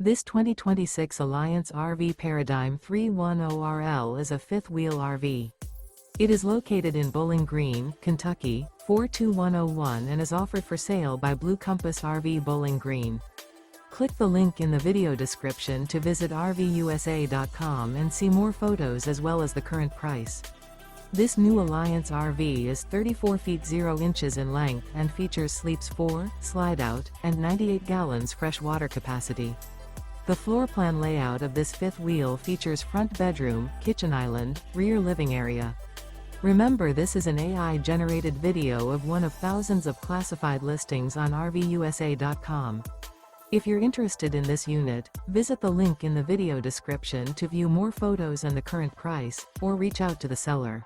This 2026 Alliance RV Paradigm 310RL is a fifth-wheel RV. It is located in Bowling Green, Kentucky, 42101 and is offered for sale by Blue Compass RV Bowling Green. Click the link in the video description to visit RVUSA.com and see more photos as well as the current price. This new Alliance RV is 34 feet 0 inches in length and features sleeps 4, slide-out, and 98 gallons fresh water capacity. The floor plan layout of this fifth wheel features front bedroom, kitchen island, rear living area. Remember, this is an AI-generated video of one of thousands of classified listings on RVUSA.com. If you're interested in this unit, visit the link in the video description to view more photos and the current price, or reach out to the seller.